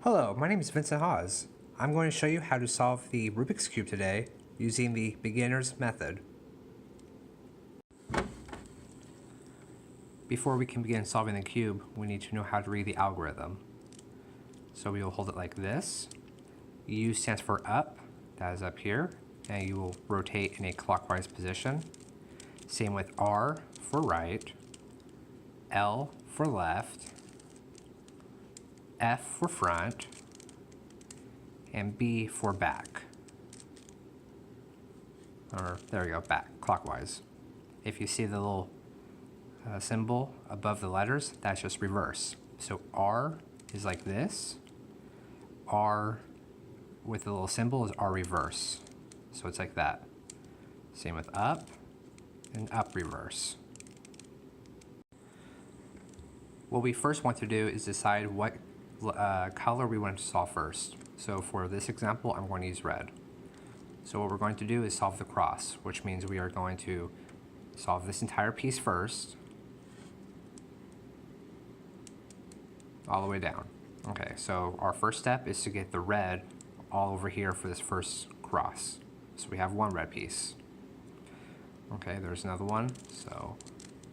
Hello, my name is Vincent Hawes. I'm going to show you how to solve the Rubik's Cube today using the beginner's method. Before we can begin solving the cube, we need to know how to read the algorithm. So we will hold it like this. U stands for up, that is up here, and you will rotate in a clockwise position. Same with R for right, L for left, F for front, and B for back. Or there we go, back, clockwise. If you see the little symbol above the letters, that's just reverse. So R is like this. R with the little symbol is R reverse. So it's like that. Same with up and up reverse. What we first want to do is decide what color we want to solve first. So for this example, I'm going to use red. So what we're going to do is solve the cross, which means we are going to solve this entire piece first, all the way down. Okay, so our first step is to get the red all over here for this first cross. So we have one red piece. Okay, there's another one, so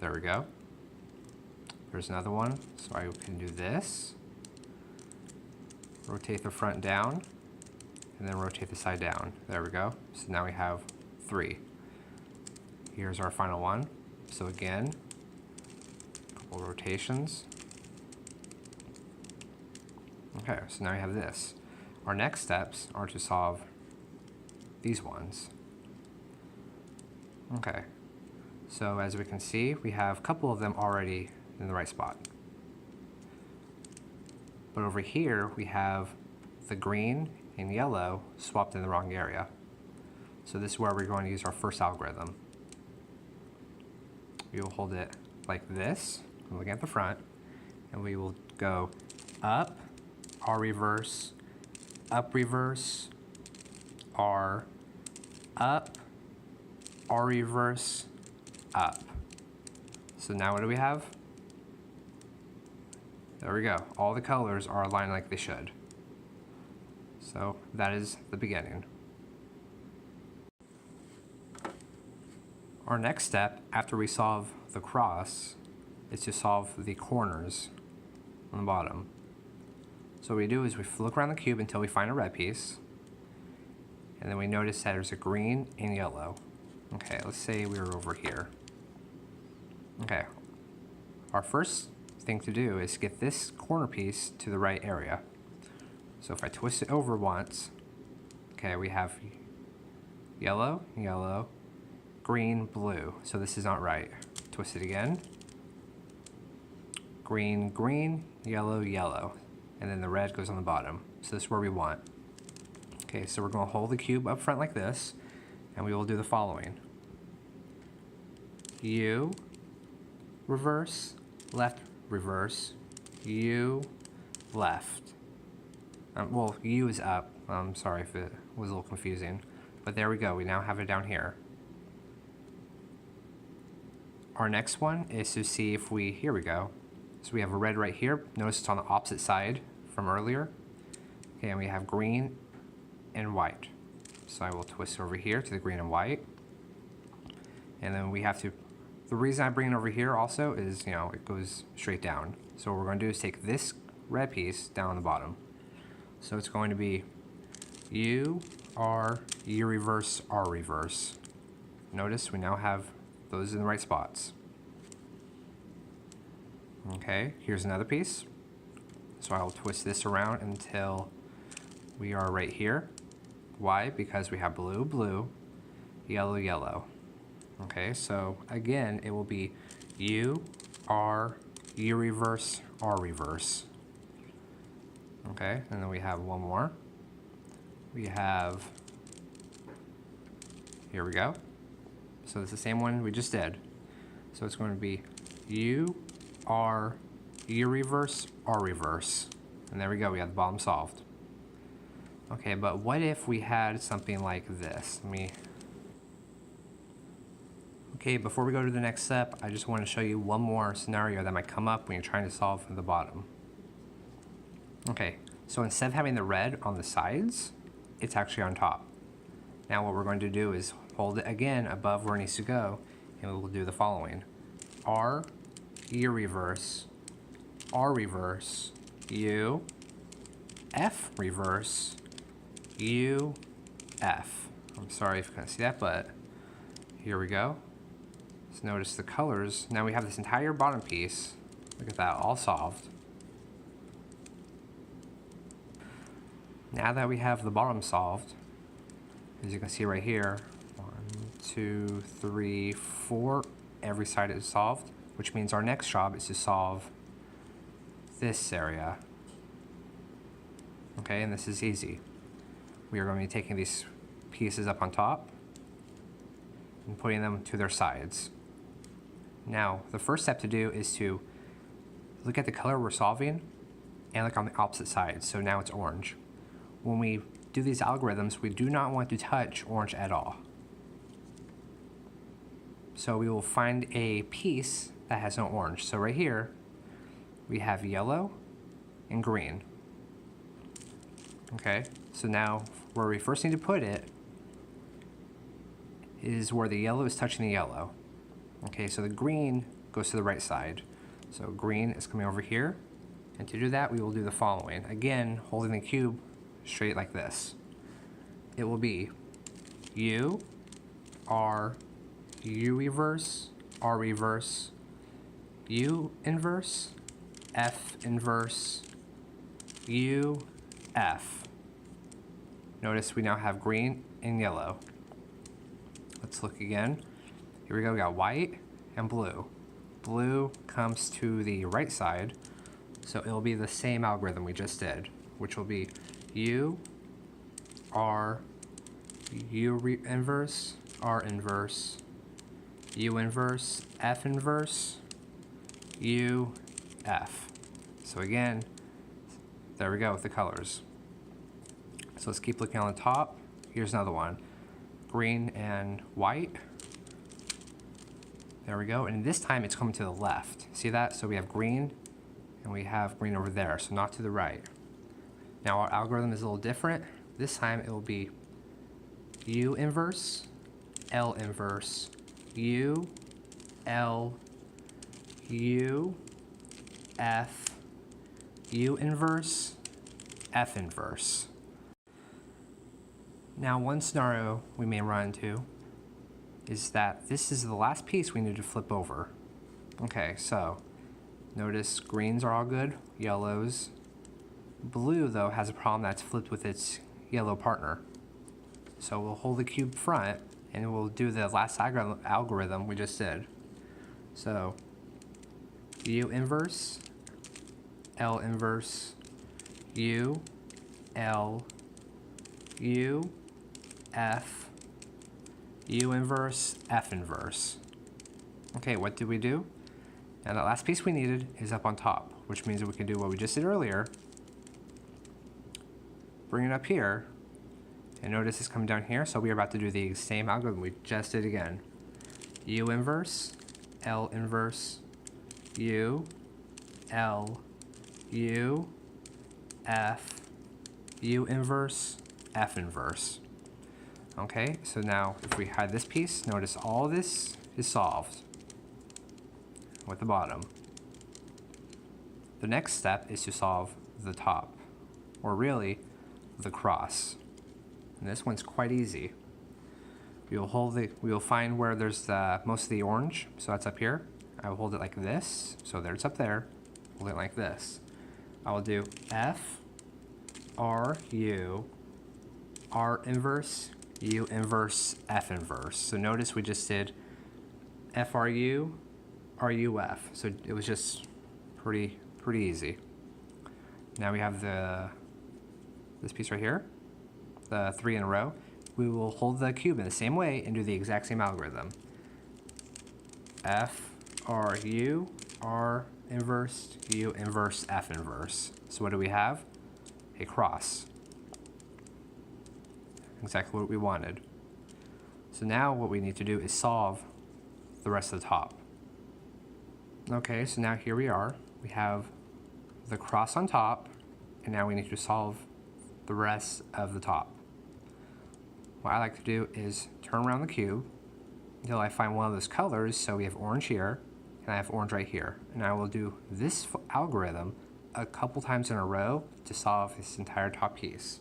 there we go. There's another one, so I can do this. Rotate the front down, and then rotate the side down. There we go. So now we have 3. Here's our final one. So again, a couple rotations. Okay, so now we have this. Our next steps are to solve these ones. Okay, so as we can see, we have a couple of them already in the right spot. But over here, we have the green and yellow swapped in the wrong area. So this is where we're going to use our first algorithm. We will hold it like this, looking at the front, and we will go up, R reverse, up reverse, R, up, R reverse, up. So now what do we have? There we go. All the colors are aligned like they should. So that is the beginning. Our next step after we solve the cross is to solve the corners on the bottom. So what we do is we look around the cube until we find a red piece, and then we notice that there's a green and yellow. Okay, let's say we were over here. Okay, our first thing to do is get this corner piece to the right area. So if I twist it over once, okay, we have yellow, yellow, green, blue. So this is not right. Twist it again. Green, green, yellow, yellow. And then the red goes on the bottom. So this is where we want. Okay, so we're going to hold the cube up front like this, and we will do the following. U, reverse, left, reverse, U, left. Well, U is up. I'm sorry if it was a little confusing. But there we go. We now have it down here. Our next one is to see if we, here we go. So we have a red right here. Notice it's on the opposite side from earlier. Okay, and we have green and white. So I will twist over here to the green and white. And then we have to, the reason I bring it over here also is, it goes straight down. So what we're going to do is take this red piece down on the bottom. So it's going to be U, R, U reverse, R reverse. Notice we now have those in the right spots. Okay, here's another piece. So I'll twist this around until we are right here. Why? Because we have blue, blue, yellow, yellow. Okay, so again, it will be U, R, U reverse, R reverse. Okay, and then we have one more. We have, here we go. So it's the same one we just did. So it's going to be U, R, U reverse, R reverse. And there we go, we have the bottom solved. Okay, but what if we had something like this? Okay, before we go to the next step, I just want to show you one more scenario that might come up when you're trying to solve from the bottom. Okay, So instead of having the red on the sides, it's actually on top. Now what we're going to do is hold it again above where it needs to go, and we will do the following. R, U reverse, R reverse, U, F reverse, U, F. I'm sorry if you can't see that, but here we go. So notice the colors. Now we have this entire bottom piece. Look at that, all solved. Now that we have the bottom solved, as you can see right here, 1, 2, 3, 4, every side is solved, which means our next job is to solve this area. Okay, and this is easy. We are going to be taking these pieces up on top and putting them to their sides. Now, the first step to do is to look at the color we're solving and look on the opposite side. So now it's orange. When we do these algorithms, we do not want to touch orange at all. So we will find a piece that has no orange. So right here, we have yellow and green. Okay, so now where we first need to put it is where the yellow is touching the yellow. Okay, so the green goes to the right side. So green is coming over here. And to do that, we will do the following. Again, holding the cube straight like this. It will be U, R, U reverse, R reverse, U inverse, F inverse, U, F. Notice we now have green and yellow. Let's look again. Here we go, we got white and blue. Blue comes to the right side, so it'll be the same algorithm we just did, which will be U, R, U inverse, R inverse, U inverse, F inverse, U, F. So again, there we go with the colors. So let's keep looking on the top. Here's another one. Green and white. There we go. And this time it's coming to the left. See that? So we have green and we have green over there, so not to the right. Now our algorithm is a little different. This time it will be U inverse, L inverse, U, L, U, F, U inverse, F inverse. Now one scenario we may run into is that this is the last piece we need to flip over. Okay, so notice greens are all good, yellows. Blue though has a problem that's flipped with its yellow partner. So we'll hold the cube front and we'll do the last algorithm we just did. So U inverse, L inverse, U, L, U, F, U inverse, F inverse. Okay, what did we do? Now that last piece we needed is up on top, which means that we can do what we just did earlier. Bring it up here, and notice it's coming down here, so we are about to do the same algorithm we just did again. U inverse, L inverse, U, L, U, F, U inverse, F inverse. Okay, so now if we hide this piece, notice all this is solved with the bottom. The next step is to solve the top, or really the cross. And this one's quite easy. We will find where there's most of the orange, so that's up here. I will hold it like this, so there's up there. Hold it like this. I will do F, R, U, R inverse, U inverse, F inverse. So notice we just did FRU, RUF. So it was just pretty easy. Now we have this piece right here, the 3 in a row. We will hold the cube in the same way and do the exact same algorithm. F, R, U, R inverse, U inverse, F inverse. So what do we have? A cross. Exactly what we wanted. So now what we need to do is solve the rest of the top. Okay, so now here we are. We have the cross on top and now we need to solve the rest of the top. What I like to do is turn around the cube until I find one of those colors. So we have orange here, and I have orange right here. And I will do this algorithm a couple times in a row to solve this entire top piece.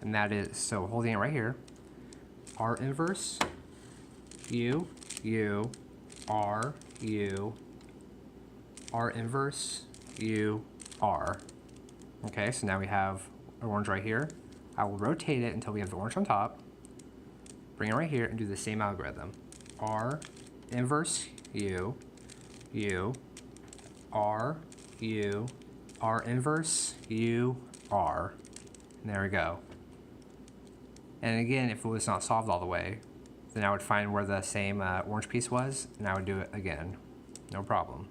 And that is, so holding it right here, R inverse, U, U, R, U, R inverse, U, R. Okay, so now we have orange right here. I will rotate it until we have the orange on top, bring it right here, and do the same algorithm. R inverse U, U, R, U, R inverse U, R. And there we go. And again, if it was not solved all the way, then I would find where the same orange piece was, and I would do it again. No problem.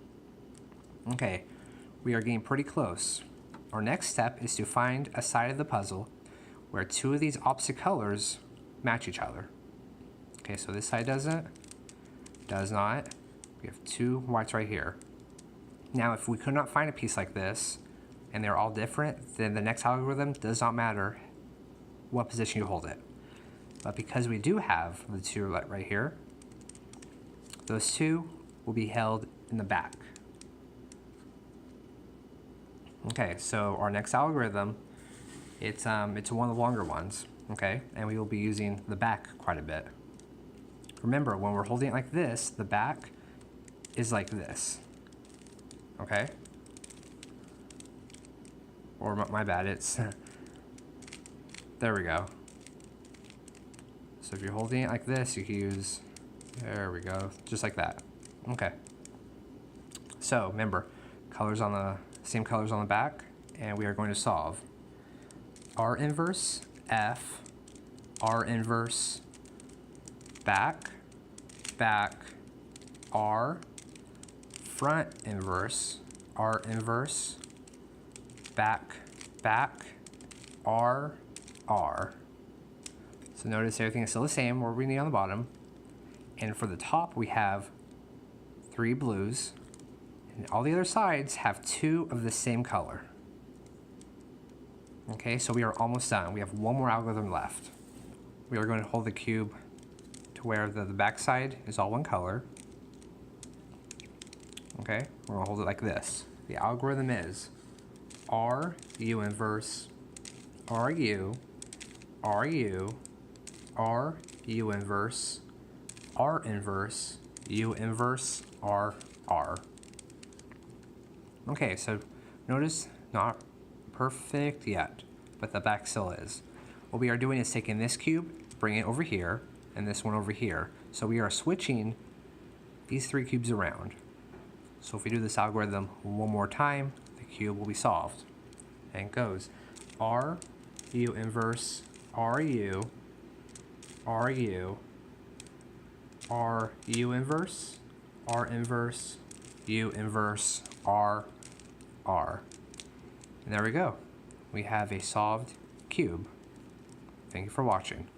Okay, we are getting pretty close. Our next step is to find a side of the puzzle where two of these opposite colors match each other. Okay, so this side doesn't, does not. We have two whites right here. Now, if we could not find a piece like this, and they're all different, then the next algorithm does not matter what position you hold it. But because we do have the two right here, those two will be held in the back. Okay, so our next algorithm, it's one of the longer ones, okay? And we will be using the back quite a bit. Remember, when we're holding it like this, the back is like this, okay? Or my bad, it's, there we go. So if you're holding it like this, you can use, there we go, just like that. Okay. So remember, colors on the, same colors on the back, and we are going to solve R inverse F, R inverse back, back, R, front inverse, R inverse, back, back, R, R. So notice everything is still the same, what we need on the bottom. And for the top, we have 3 blues, and all the other sides have 2 of the same color. Okay, so we are almost done. We have one more algorithm left. We are going to hold the cube to where the back side is all one color. Okay, we're going to hold it like this. The algorithm is R, U inverse, R, U, R, U, R, U inverse, R inverse, U inverse, R, R. Okay, so notice not perfect yet, but the back still is. What we are doing is taking this cube, bringing it over here, and this one over here. So we are switching these 3 cubes around. So if we do this algorithm one more time, the cube will be solved. And it goes R, U inverse, R, U, R, U, R, U inverse, R inverse, U inverse, R, R. And there we go. We have a solved cube. Thank you for watching.